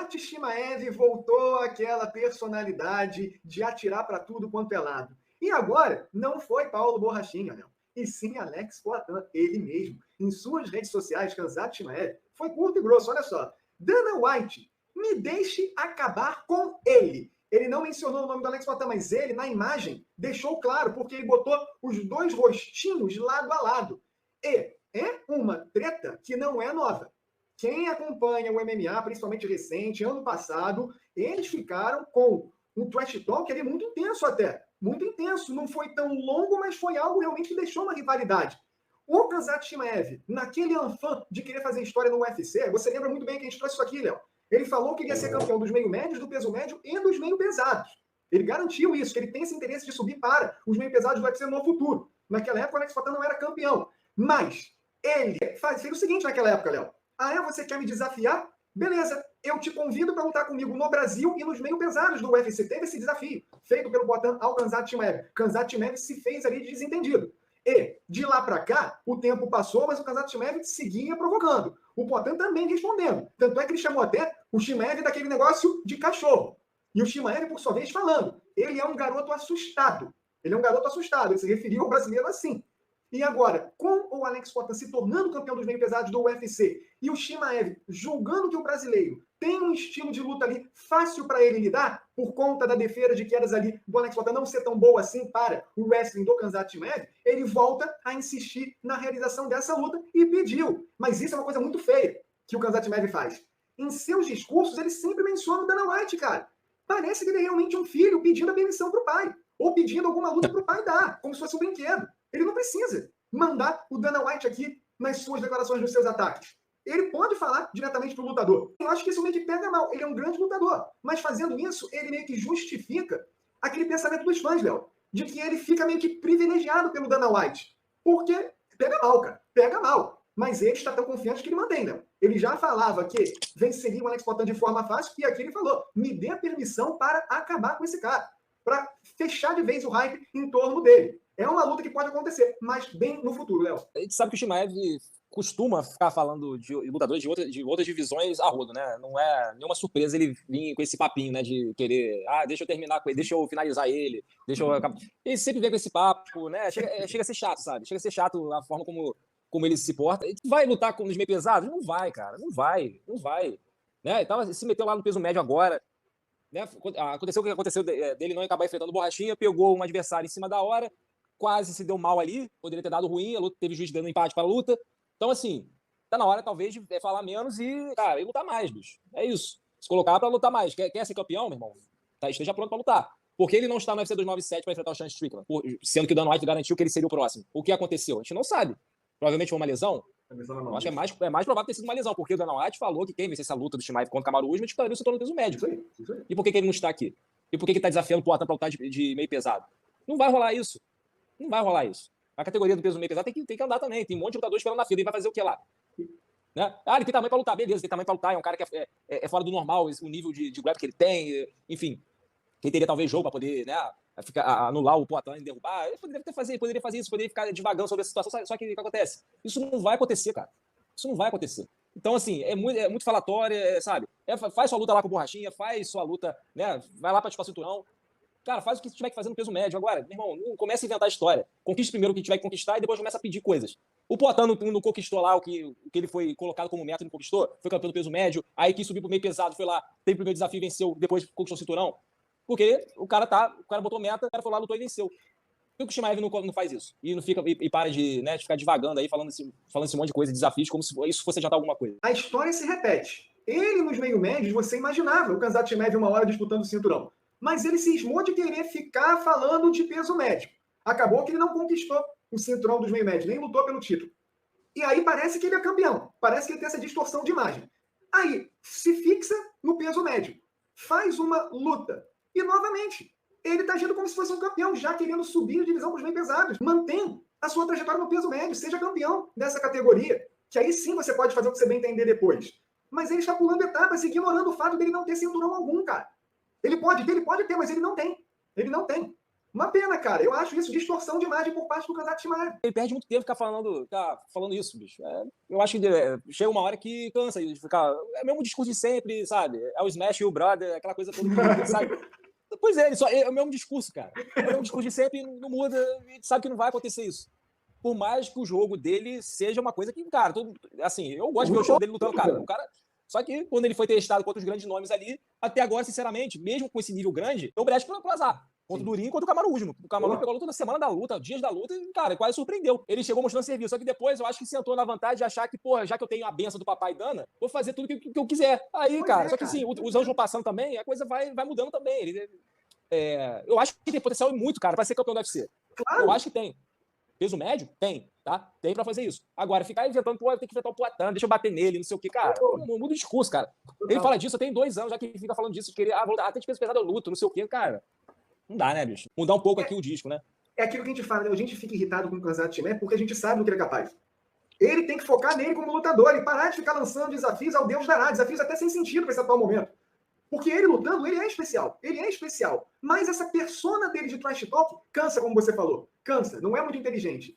Khamzat Chimaev voltou àquela personalidade de atirar para tudo quanto é lado. E agora, não foi Paulo Borrachinha, não. E sim Alex Poatan, ele mesmo. Em suas redes sociais, Khamzat Chimaev foi curto e grosso, olha só. Dana White, me deixe acabar com ele. Ele não mencionou o nome do Alex Poatan, mas ele, na imagem, deixou claro, porque ele botou os dois rostinhos lado a lado. E é uma treta que não é nova. Quem acompanha o MMA, principalmente recente, ano passado, eles ficaram com um trash talk ali muito intenso até. Muito intenso. Não foi tão longo, mas foi algo realmente que deixou uma rivalidade. O Khamzat Chimaev, naquele anfã de querer fazer história no UFC, você lembra muito bem que a gente trouxe isso aqui, Léo. Ele falou que ele ia ser campeão dos meio-médios, do peso médio e dos meio-pesados. Ele garantiu isso, que ele tem esse interesse de subir para os meio-pesados do UFC no futuro. Naquela época, o Alex Poatan não era campeão. Mas ele fez o seguinte naquela época, Léo. Ah, é? Você quer me desafiar? Beleza, eu te convido para lutar comigo no Brasil e nos meio-pesados do UFC. Teve esse desafio, feito pelo Poatan ao Khamzat Chimaev. Khamzat Chimaev se fez ali de desentendido. E, de lá para cá, o tempo passou, mas o Khamzat Chimaev seguia provocando. O Poatan também respondendo. Tanto é que ele chamou até o Chimaev daquele negócio de cachorro. E o Chimaev, por sua vez, falando. Ele é um garoto assustado. Ele é um garoto assustado. Ele se referiu ao brasileiro assim. E agora, com o Alex Poatan se tornando campeão dos meio-pesados do UFC e o Chimaev julgando que o brasileiro tem um estilo de luta ali fácil para ele lidar, por conta da defesa de quedas ali do Alex Poatan não ser tão boa assim para o wrestling do Khamzat Chimaev, ele volta a insistir na realização dessa luta e pediu. Mas isso é uma coisa muito feia que o Khamzat Chimaev faz. Em seus discursos, ele sempre menciona o Dana White, cara. Parece que ele é realmente um filho pedindo a permissão para o pai, ou pedindo alguma luta para o pai dar, como se fosse um brinquedo. Ele não precisa mandar o Dana White aqui nas suas declarações, nos seus ataques. Ele pode falar diretamente para o lutador. Eu acho que isso meio que pega mal. Ele é um grande lutador. Mas fazendo isso, ele meio que justifica aquele pensamento dos fãs, Léo, de que ele fica meio que privilegiado pelo Dana White. Porque pega mal, cara. Pega mal. Mas ele está tão confiante que ele mantém, Léo. Ele já falava que venceria o Alex Poatan de forma fácil e aqui ele falou, me dê a permissão para acabar com esse cara. Para fechar de vez o hype em torno dele. É uma luta que pode acontecer, mas bem no futuro, Léo. A gente sabe que o Chimaev costuma ficar falando de lutadores de outras divisões a rodo, né? Não é nenhuma surpresa ele vir com esse papinho, né? De querer, deixa eu terminar com ele, deixa eu finalizar ele, deixa eu acabar. Ele sempre vem com esse papo, né? Chega a ser chato, sabe? Chega a ser chato a forma como ele se porta. Ele vai lutar com os meio pesados? Não vai, cara. Não vai. Né? Ele se meteu lá no peso médio agora. Né? Aconteceu o que aconteceu dele não acabar enfrentando Borrachinha, pegou um adversário em cima da hora, quase se deu mal ali, poderia ter dado ruim, a luta teve juiz dando empate para a luta. Então, assim, tá na hora, talvez, de falar menos e, cara, e lutar mais, bicho. É isso. Se colocar para lutar mais. Quer ser campeão, meu irmão? Esteja pronto para lutar. Porque ele não está no UFC 297 para enfrentar o Sean Strickland, sendo que o Dana White garantiu que ele seria o próximo. O que aconteceu? A gente não sabe. Provavelmente foi uma lesão. Eu acho que é mais provável ter sido uma lesão, porque o Dana White falou que quem vencesse essa luta do Chimaev contra o Kamaru Usman disputaria o cinturão do peso médio. Isso aí. E por que ele não está aqui? E por que ele está desafiando o Poatan para lutar de meio pesado? Não vai rolar isso. Não vai rolar isso. A categoria do peso meio pesado tem que andar também. Tem um monte de lutador esperando na fila. Ele vai fazer o que lá? Né? Ele tem tamanho para lutar. Beleza, tem tamanho para lutar. É um cara que é fora do normal, o nível de grappling que ele tem. Enfim, quem teria talvez jogo para poder, né, anular o Poatan e derrubar. Ele poderia fazer isso, poderia ficar devagando sobre a situação. Só que o que acontece? Isso não vai acontecer, cara. Isso não vai acontecer. Então, assim, é muito falatório, sabe? Faz sua luta lá com o Borrachinha, faz sua luta, né? Vai lá para disputar o cinturão. Cara, faz o que tiver que fazer no peso médio. Agora, meu irmão, não comece a inventar história. Conquiste primeiro o que tiver que conquistar e depois começa a pedir coisas. O Poatan não conquistou lá o que ele foi colocado como meta, não conquistou. Foi campeão do peso médio, aí quis subir pro meio pesado, foi lá, teve o primeiro desafio, venceu, depois conquistou o cinturão. Porque o cara botou meta, o cara foi lá, lutou e venceu. Por que o Chimaev não faz isso? E não fica e para de ficar divagando aí, falando esse monte de coisa, desafios, como se isso fosse adiantar alguma coisa. A história se repete. Ele, nos meio-médios, você imaginava o Khamzat Chimaev uma hora disputando o cinturão. Mas ele cismou de querer ficar falando de peso médio. Acabou que ele não conquistou o cinturão dos meio-médios, nem lutou pelo título. E aí parece que ele é campeão. Parece que ele tem essa distorção de imagem. Aí, se fixa no peso médio. Faz uma luta. E, novamente, ele está agindo como se fosse um campeão, já querendo subir a divisão para os meio pesados. Mantém a sua trajetória no peso médio. Seja campeão dessa categoria. Que aí sim você pode fazer o que você bem entender depois. Mas ele está pulando etapas, ignorando o fato dele não ter cinturão algum, cara. Ele pode ter, mas ele não tem. Ele não tem. Uma pena, cara. Eu acho isso distorção de imagem por parte do Khamzat Chimaev. Ele perde muito tempo ficar falando isso, bicho. Eu acho que chega uma hora que cansa de ficar. É o mesmo discurso de sempre, sabe? É o Smash e o Brother, aquela coisa toda que sabe. Pois é, é o mesmo discurso, cara. É o mesmo discurso de sempre, não muda, e sabe que não vai acontecer isso. Por mais que o jogo dele seja uma coisa que, cara, assim, eu gosto de ver o show dele lutando, cara. O cara. Só que quando ele foi testado contra os grandes nomes ali, até agora, sinceramente, mesmo com esse nível grande, eu brecho pro azar. Contra o Durinho e contra o Kamaru Usman. O Kamaru pegou a luta na semana da luta, dias da luta, e, cara, quase surpreendeu. Ele chegou mostrando serviço. Só que depois eu acho que sentou na vantagem de achar que, porra, já que eu tenho a benção do papai Dana, vou fazer tudo que eu quiser. Aí, cara, só que assim, os anos vão passando também, a coisa vai mudando também. Eu acho que tem potencial muito, cara, pra ser campeão do UFC. Claro. Eu acho que tem. Peso médio? Tem, tá? Tem pra fazer isso. Agora, ficar inventando, pô, tem que inventar o Poatan, deixa eu bater nele, não sei o quê, cara. Não muda o discurso, cara. Ele fala disso, tem 2 anos já que ele fica falando disso, de querer, tem de peso pesado, eu luto, não sei o quê, cara. Não dá, né, bicho? Mudar um pouco aqui o disco, né? É aquilo que a gente fala, né? A gente fica irritado com o Khamzat Chimaev porque a gente sabe do que ele é capaz. Ele tem que focar nele como lutador e parar de ficar lançando desafios ao Deus dará, desafios até sem sentido para esse atual momento. Porque ele lutando, ele é especial. Ele é especial. Mas essa persona dele de trash talk cansa, como você falou. Cansa. Não é muito inteligente.